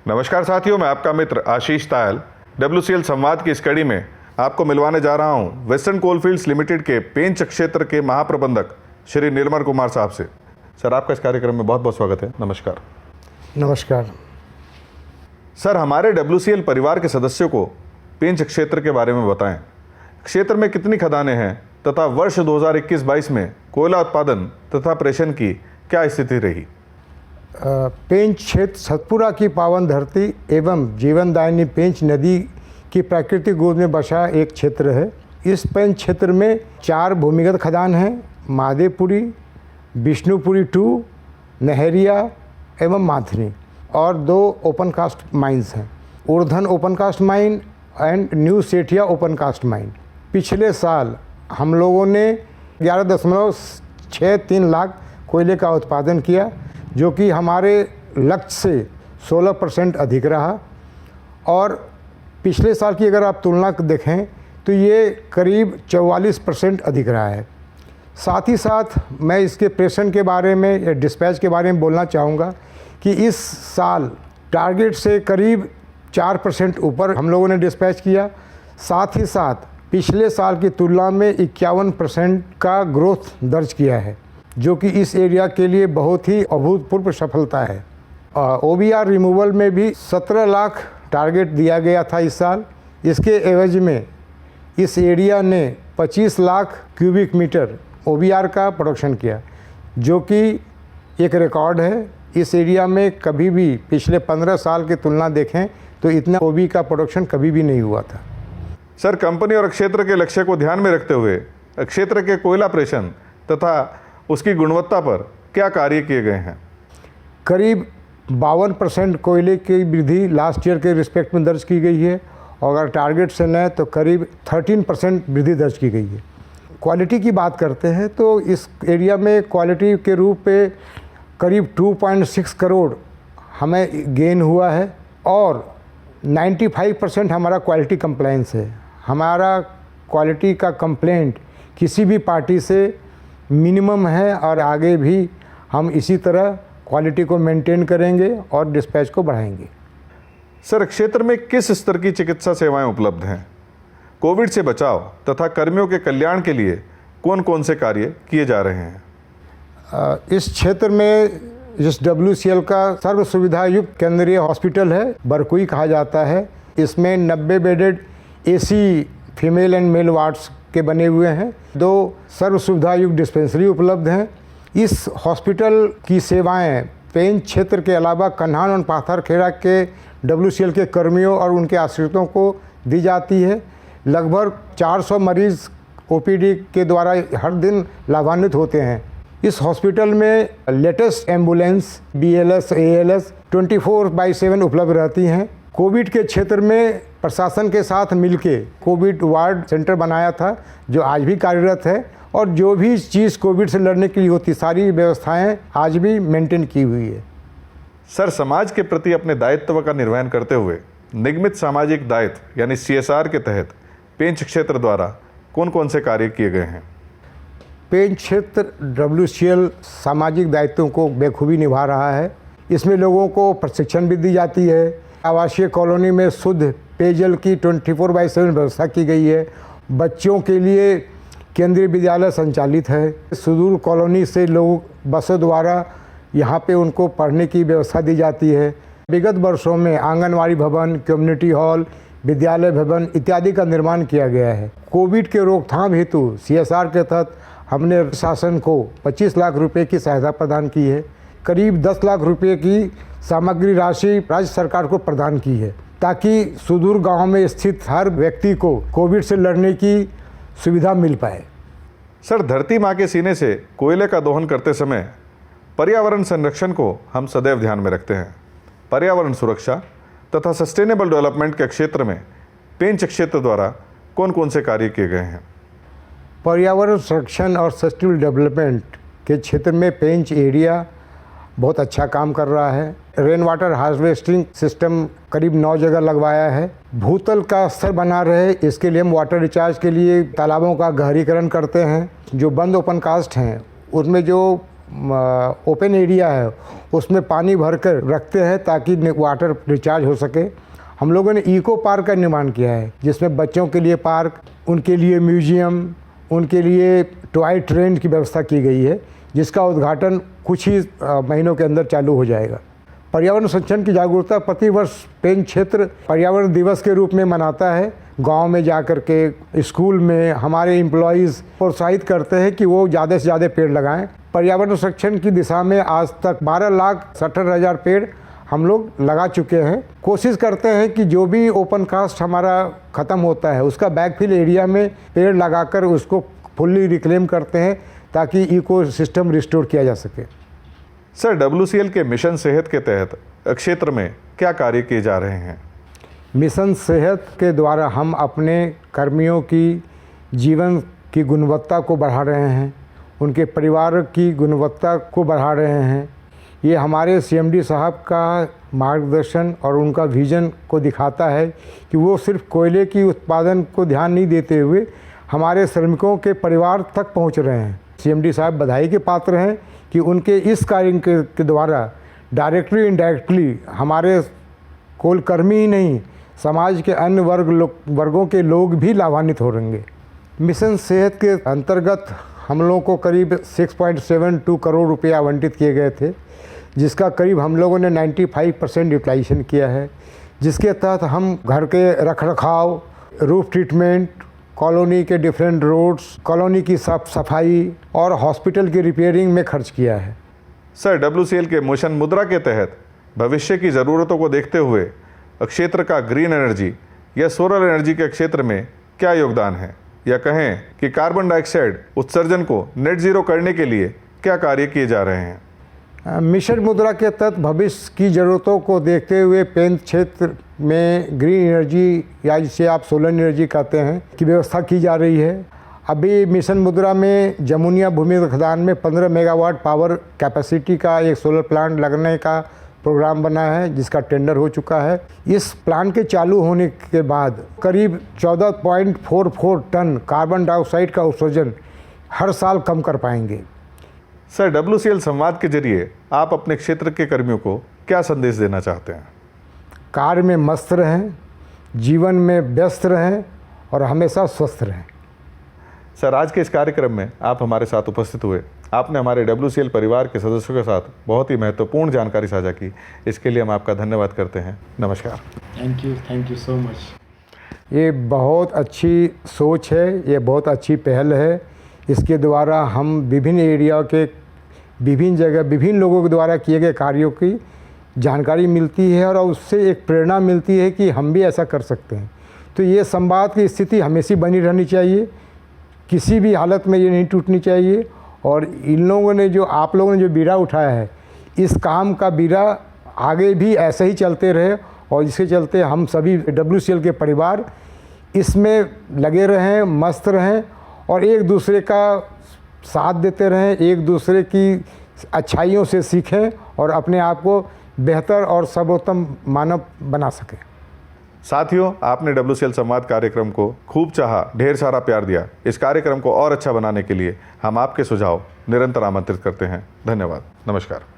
नमस्कार साथियों, मैं आपका मित्र आशीष तायल WCL संवाद की इस कड़ी में आपको मिलवाने जा रहा हूं वेस्टर्न कोलफील्ड्स लिमिटेड के पेंच क्षेत्र के महाप्रबंधक श्री निर्मल कुमार साहब से। सर, आपका इस कार्यक्रम में बहुत बहुत स्वागत है। नमस्कार। नमस्कार सर, हमारे WCL परिवार के सदस्यों को पेंच क्षेत्र के बारे में बताएं। क्षेत्र में कितनी खदानें हैं तथा वर्ष 2021-22 में कोयला उत्पादन तथा प्रेषण की क्या स्थिति रही? पेंच क्षेत्र सतपुरा की पावन धरती एवं जीवनदायिनी पेंच नदी की प्राकृतिक गोद में बसा एक क्षेत्र है। इस पेंच क्षेत्र में 4 भूमिगत खदान हैं: महादेवपुरी, विष्णुपुरी 2, नहरिया एवं माथनी, और 2 ओपन कास्ट माइंस हैं, Urdhan open cast mine and new Sethia open cast mine. पिछले साल हम लोगों ने 11.63 लाख कोयले का उत्पादन किया, जो कि हमारे लक्ष्य से 16% अधिक रहा। और पिछले साल की अगर आप तुलना देखें तो ये करीब 44% अधिक रहा है। साथ ही साथ मैं इसके प्रेषण के बारे में या डिस्पैच के बारे में बोलना चाहूँगा कि इस साल टारगेट से करीब 4% ऊपर हम लोगों ने डिस्पैच किया। साथ ही साथ पिछले साल की तुलना में 51% का ग्रोथ दर्ज किया है, जो कि इस एरिया के लिए बहुत ही अभूतपूर्व सफलता है। OBR रिमूवल में भी 17 लाख टारगेट दिया गया था इस साल। इसके एवज में इस एरिया ने 25 लाख क्यूबिक मीटर OBR का प्रोडक्शन किया, जो कि एक रिकॉर्ड है। इस एरिया में कभी भी पिछले 15 साल की तुलना देखें तो इतना OB का प्रोडक्शन कभी भी नहीं हुआ था। सर, कंपनी और क्षेत्र के लक्ष्य को ध्यान में रखते हुए क्षेत्र के कोयला प्रेषण तथा उसकी गुणवत्ता पर क्या कार्य किए गए हैं? करीब 52% कोयले की वृद्धि लास्ट ईयर के रिस्पेक्ट में दर्ज की गई है, और अगर टारगेट से न तो करीब 13% वृद्धि दर्ज की गई है। क्वालिटी की बात करते हैं तो इस एरिया में क्वालिटी के रूप में करीब 2.6 करोड़ हमें गेन हुआ है, और 95% हमारा क्वालिटी कंप्लायंस है। हमारा क्वालिटी का कंप्लेंट किसी भी पार्टी से मिनिमम है, और आगे भी हम इसी तरह क्वालिटी को मेंटेन करेंगे और डिस्पैच को बढ़ाएंगे। सर, क्षेत्र में किस स्तर की चिकित्सा सेवाएं उपलब्ध हैं? कोविड से बचाव तथा कर्मियों के कल्याण के लिए कौन कौन से कार्य किए जा रहे हैं? इस क्षेत्र में जिस WCL का सर्व सुविधा युक्त केंद्रीय हॉस्पिटल है, बरकुई कहा जाता है। इसमें 90 bedded AC female and male wards के बने हुए हैं। 2 सर्व सुविधा युक्त डिस्पेंसरी उपलब्ध हैं। इस हॉस्पिटल की सेवाएं पेंच क्षेत्र के अलावा कन्हान और पाथरखेड़ा के WCL के कर्मियों और उनके आश्रितों को दी जाती है। लगभग 400 मरीज OPD के द्वारा हर दिन लाभान्वित होते हैं। इस हॉस्पिटल में लेटेस्ट एम्बुलेंस BLS ALS 24/7 उपलब्ध रहती हैं। कोविड के क्षेत्र में प्रशासन के साथ मिलके कोविड वार्ड सेंटर बनाया था, जो आज भी कार्यरत है, और जो भी चीज़ कोविड से लड़ने के लिए होती सारी व्यवस्थाएं आज भी मेंटेन की हुई है। सर, समाज के प्रति अपने दायित्व का निर्वहन करते हुए निगमित सामाजिक दायित्व यानी CSR के तहत पेंच क्षेत्र द्वारा कौन कौन से कार्य किए गए हैं? पेंच क्षेत्र WCL सामाजिक दायित्वों को बेखूबी निभा रहा है। इसमें लोगों को प्रशिक्षण भी दी जाती है। आवासीय कॉलोनी में शुद्ध पेयजल की 24/7 व्यवस्था की गई है। बच्चों के लिए केंद्रीय विद्यालय संचालित है। सुदूर कॉलोनी से लोग बसों द्वारा यहाँ पे उनको पढ़ने की व्यवस्था दी जाती है। विगत वर्षों में आंगनवाड़ी भवन, कम्युनिटी हॉल, विद्यालय भवन इत्यादि का निर्माण किया गया है। कोविड के रोकथाम हेतु CSR के तहत हमने शासन को 25 लाख रुपए की सहायता प्रदान की है। करीब 10 लाख रुपए की सामग्री राशि राज्य सरकार को प्रदान की है, ताकि सुदूर गांव में स्थित हर व्यक्ति को कोविड से लड़ने की सुविधा मिल पाए। सर, धरती माँ के सीने से कोयले का दोहन करते समय पर्यावरण संरक्षण को हम सदैव ध्यान में रखते हैं। पर्यावरण सुरक्षा तथा सस्टेनेबल डेवलपमेंट के क्षेत्र में पेंच क्षेत्र द्वारा कौन कौन से कार्य किए गए हैं? पर्यावरण संरक्षण और सस्टेनेबल डेवलपमेंट के क्षेत्र में पेंच एरिया बहुत अच्छा काम कर रहा है। रेन वाटर हार्वेस्टिंग सिस्टम करीब 9 जगह लगवाया है। भूतल का स्तर बना रहे, इसके लिए हम वाटर रिचार्ज के लिए तालाबों का गहरीकरण करते हैं। जो बंद ओपन कास्ट हैं उसमें जो ओपन एरिया है उसमें पानी भर कर रखते हैं ताकि वाटर रिचार्ज हो सके। हम लोगों ने इको पार्क का निर्माण किया है जिसमें बच्चों के लिए पार्क, उनके लिए म्यूजियम, उनके लिए टॉय ट्रेन की व्यवस्था की गई है, जिसका उद्घाटन कुछ ही महीनों के अंदर चालू हो जाएगा। पर्यावरण संरक्षण की जागरूकता प्रतिवर्ष पेंच क्षेत्र पर्यावरण दिवस के रूप में मनाता है। गांव में जाकर के, स्कूल में हमारे एम्प्लॉयज़ प्रोत्साहित करते हैं कि वो ज़्यादा से ज़्यादा पेड़ लगाएं। पर्यावरण संरक्षण की दिशा में आज तक 12,70,000 पेड़ हम लोग लगा चुके हैं। कोशिश करते हैं कि जो भी ओपन कास्ट हमारा ख़त्म होता है उसका बैकफिल एरिया में पेड़ लगाकर उसको फुल्ली रिक्लेम करते हैं ताकि इकोसिस्टम रिस्टोर किया जा सके। सर, WCL के मिशन सेहत के तहत क्षेत्र में क्या कार्य किए जा रहे हैं? मिशन सेहत के द्वारा हम अपने कर्मियों की जीवन की गुणवत्ता को बढ़ा रहे हैं, उनके परिवार की गुणवत्ता को बढ़ा रहे हैं। ये हमारे CMD साहब का मार्गदर्शन और उनका विज़न को दिखाता है कि वो सिर्फ कोयले की उत्पादन को ध्यान नहीं देते हुए हमारे श्रमिकों के परिवार तक पहुंच रहे हैं। CMD साहब बधाई के पात्र हैं कि उनके इस कार्य के द्वारा डायरेक्टली इनडायरेक्टली हमारे केवल कर्मी ही नहीं, समाज के अन्य वर्गों के लोग भी लाभान्वित हो रहेंगे। मिशन सेहत के अंतर्गत हम लोगों को करीब 6.72 करोड़ रुपये आवंटित किए गए थे, जिसका करीब हम लोगों ने 95% यूटिलाइजेशन किया है, जिसके तहत हम घर के रखरखाव, रूफ ट्रीटमेंट, कॉलोनी के डिफरेंट रोड्स, कॉलोनी की साफ सफाई और हॉस्पिटल की रिपेयरिंग में खर्च किया है। सर, WCL के मिशन मुद्रा के तहत भविष्य की ज़रूरतों को देखते हुए क्षेत्र का ग्रीन एनर्जी या सोलर एनर्जी के क्षेत्र में क्या योगदान है, या कहें कि कार्बन डाइऑक्साइड उत्सर्जन को नेट ज़ीरो करने के लिए क्या कार्य किए जा रहे हैं? मिशन मुद्रा के तहत भविष्य की ज़रूरतों को देखते हुए पेंच क्षेत्र में ग्रीन एनर्जी या जिसे आप सोलर एनर्जी कहते हैं की व्यवस्था की जा रही है। अभी मिशन मुद्रा में जमुनिया भूमि खदान में 15 मेगावाट पावर कैपेसिटी का एक सोलर प्लांट लगने का प्रोग्राम बना है, जिसका टेंडर हो चुका है। इस प्लांट के चालू होने के बाद करीब 14.44 टन कार्बन डाइऑक्साइड का उत्सर्जन हर साल कम कर पाएंगे। सर, WCL संवाद के जरिए आप अपने क्षेत्र के कर्मियों को क्या संदेश देना चाहते हैं? कार्य में मस्त रहें, जीवन में व्यस्त रहें और हमेशा स्वस्थ रहें। सर, आज के इस कार्यक्रम में आप हमारे साथ उपस्थित हुए, आपने हमारे WCL परिवार के सदस्यों के साथ बहुत ही महत्वपूर्ण जानकारी साझा की। इसके लिए हम आपका धन्यवाद करते हैं। नमस्कार। Thank you so much. ये बहुत अच्छी सोच है, ये बहुत अच्छी पहल है। इसके द्वारा हम विभिन्न एरिया के विभिन्न जगह विभिन्न लोगों के द्वारा किए गए कार्यों की जानकारी मिलती है और उससे एक प्रेरणा मिलती है कि हम भी ऐसा कर सकते हैं। तो ये संवाद की स्थिति हमेशा बनी रहनी चाहिए, किसी भी हालत में ये नहीं टूटनी चाहिए। और इन लोगों ने जो आप लोगों ने जो बीड़ा उठाया है, इस काम का बीड़ा आगे भी ऐसे ही चलते रहे और इसके चलते हम सभी WCL के परिवार इसमें लगे रहें, मस्त रहें और एक दूसरे का साथ देते रहें, एक दूसरे की अच्छाइयों से सीखें और अपने आप को बेहतर और सर्वोत्तम मानव बना सकें। साथियों, आपने WCL संवाद कार्यक्रम को खूब चाहा, ढेर सारा प्यार दिया। इस कार्यक्रम को और अच्छा बनाने के लिए हम आपके सुझाव निरंतर आमंत्रित करते हैं। धन्यवाद। नमस्कार।